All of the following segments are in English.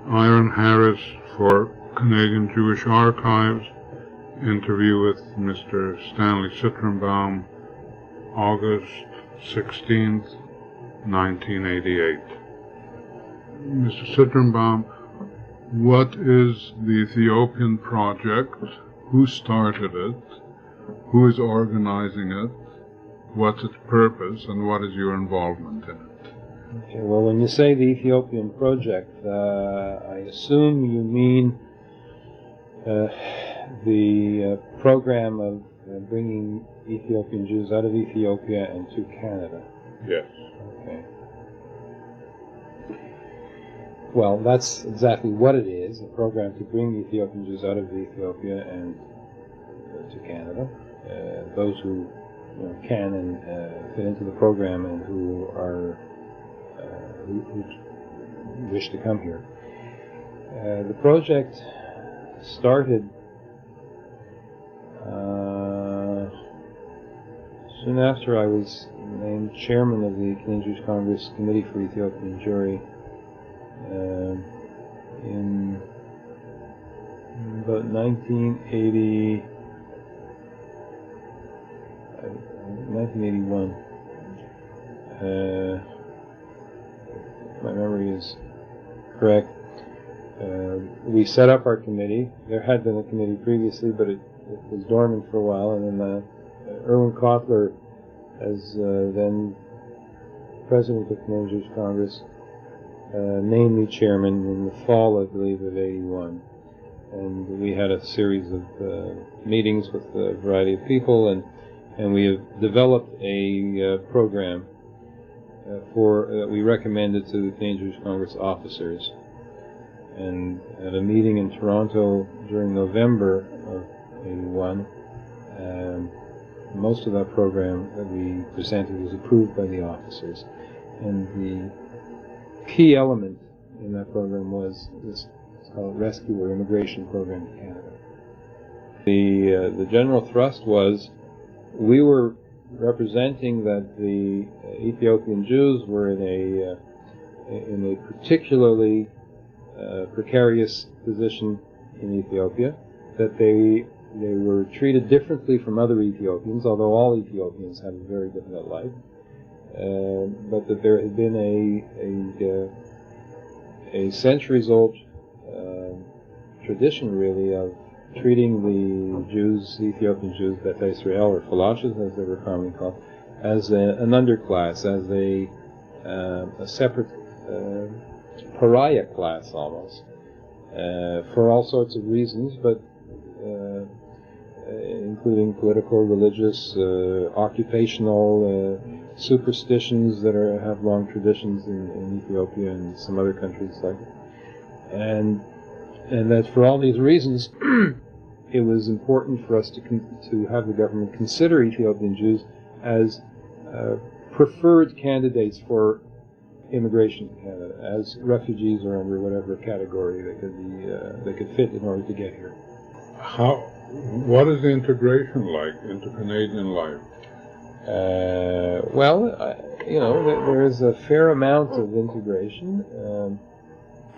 Eiran Harris for Canadian Jewish Archives. Interview with Mr. Stanley Cytrynbaum, August 16th, 1988. Mr. Cytrynbaum, what is the Ethiopian Project? Who started it? Who is organizing it? What's its purpose, and what is your involvement in it? Okay, well, when you say the Ethiopian Project, I assume you mean the program of bringing Ethiopian Jews out of Ethiopia and to Canada. Yes. Okay. Well, that's exactly what it is, a program to bring Ethiopian Jews out of Ethiopia and to Canada. Those who can and fit into the program and who are who wish to come here. The project started soon after I was named chairman of the Canadian Jewish Congress Committee for Ethiopian Jewry in about 1981. If my memory is correct. We set up our committee. There had been a committee previously, but it was dormant for a while, and then Erwin Kotler, as then president of the Canadian Jewish Congress, named me chairman in the fall, I believe, of '81. And we had a series of meetings with a variety of people, and we have developed a program that we recommended to the Canadian Jewish Congress officers. And at a meeting in Toronto during November of '81, most of that program that we presented was approved by the officers. And the key element in that program was this called Rescue or Immigration Program in Canada. The general thrust was we were representing that the Ethiopian Jews were in a particularly precarious position in Ethiopia, that they were treated differently from other Ethiopians, although all Ethiopians have a very difficult life, but that there had been a centuries-old tradition, really, of treating the Jews, the Ethiopian Jews, Beta Israel, or Falashas, as they were commonly called, as an underclass, as a separate pariah class, almost, for all sorts of reasons, but including political, religious, occupational, superstitions that have long traditions in Ethiopia and some other countries like it. And that for all these reasons, it was important for us to have the government consider Ethiopian Jews as preferred candidates for immigration to Canada, as refugees or under whatever category they could fit in order to get here. What is the integration like into Canadian life? There is a fair amount of integration.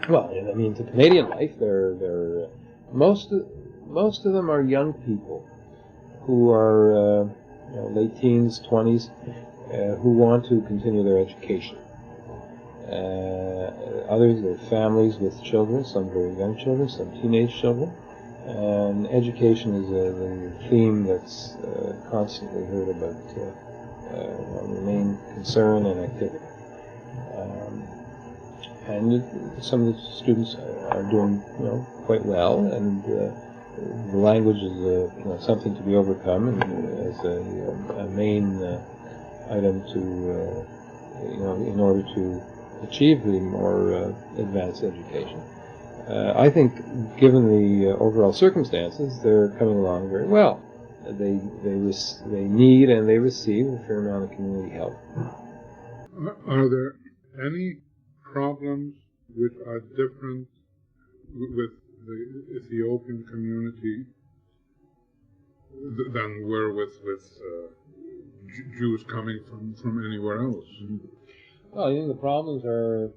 To Canadian life, most of them are young people who are late teens, 20s, who want to continue their education. Others are families with children, some very young children, some teenage children. And education is the theme that's constantly heard about, the main concern and activity. And some of the students are doing, quite well, and the language is something to be overcome, and as a main item to, in order to achieve the more advanced education. I think, given the overall circumstances, they're coming along very well. They need and they receive a fair amount of community help. Are there any problems which are different with the Ethiopian community than were with Jews coming from anywhere else? Well, I think the problems are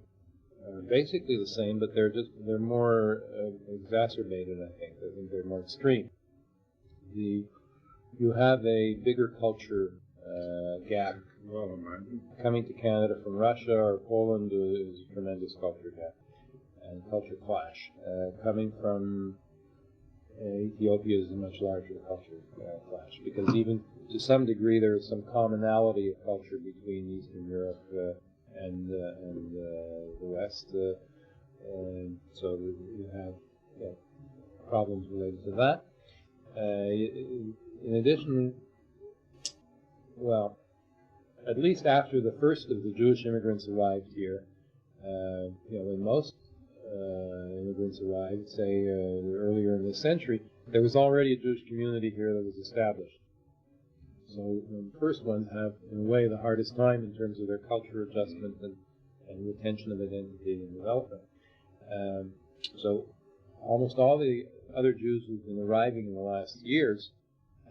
basically the same, but they're more exacerbated. I think they're more extreme. You have a bigger culture gap. Well, imagine. Coming to Canada from Russia or Poland is a tremendous culture gap and culture clash. Coming from Ethiopia is a much larger culture clash, because even to some degree there is some commonality of culture between Eastern Europe and the West, and so you have problems related to that. In addition, well, at least after the first of the Jewish immigrants arrived here, when most immigrants arrived, say earlier in this century, there was already a Jewish community here that was established. So the first ones have, in a way, the hardest time in terms of their cultural adjustment and retention of identity and development. So almost all the other Jews who've been arriving in the last years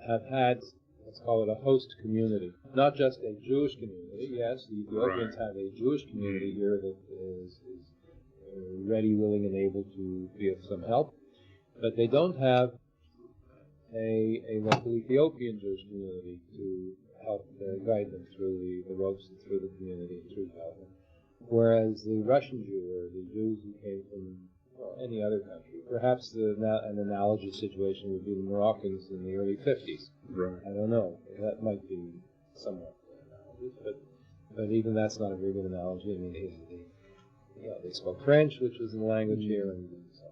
have had, let's call it a host community. Not just a Jewish community. Yes, the Ethiopians have a Jewish community here that is ready, willing, and able to be of some help. But they don't have a local Ethiopian Jewish community to help guide them through the ropes and through the community and through development. Whereas the Russian Jew, or the Jews who came from any other country, perhaps an analogy situation would be the Moroccans in the early 50s. Right. I don't know. That might be somewhat analogous, but even that's not a very good analogy. I mean, they spoke French, which was the language here, and so.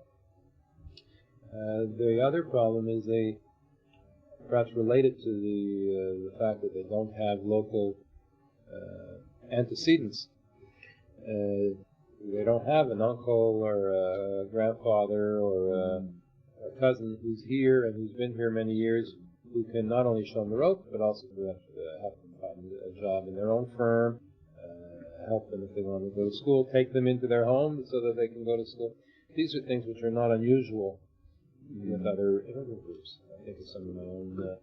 The other problem is they, perhaps related to the fact that they don't have local antecedents. They don't have an uncle or a grandfather or a cousin who's here and who's been here many years, who can not only show them the ropes, but also help them find a job in their own firm, help them if they want to go to school, take them into their home so that they can go to school. These are things which are not unusual with other immigrant groups. I think of some of my own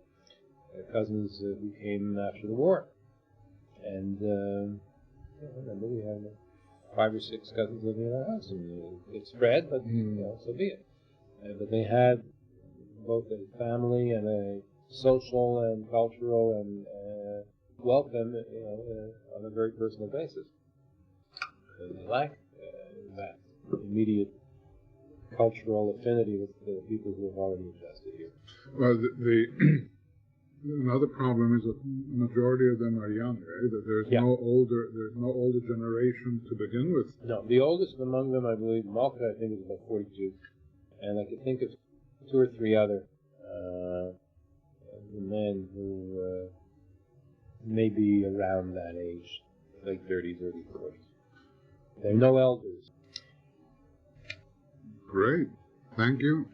cousins who came after the war. And I remember we had 5 or 6 cousins living in our house. And it spread, but so be it. But they had both a family and a social and cultural and welcome on a very personal basis. And they lack that immediate cultural affinity with the people who have already adjusted here. Well, another problem is that the majority of them are young, right? That there's no older generation to begin with. No, the oldest among them, I believe, Malka, I think, is about 42, and I can think of 2 or 3 other men who may be around that age, late 30s, early 40s. There are no elders. Great. Thank you.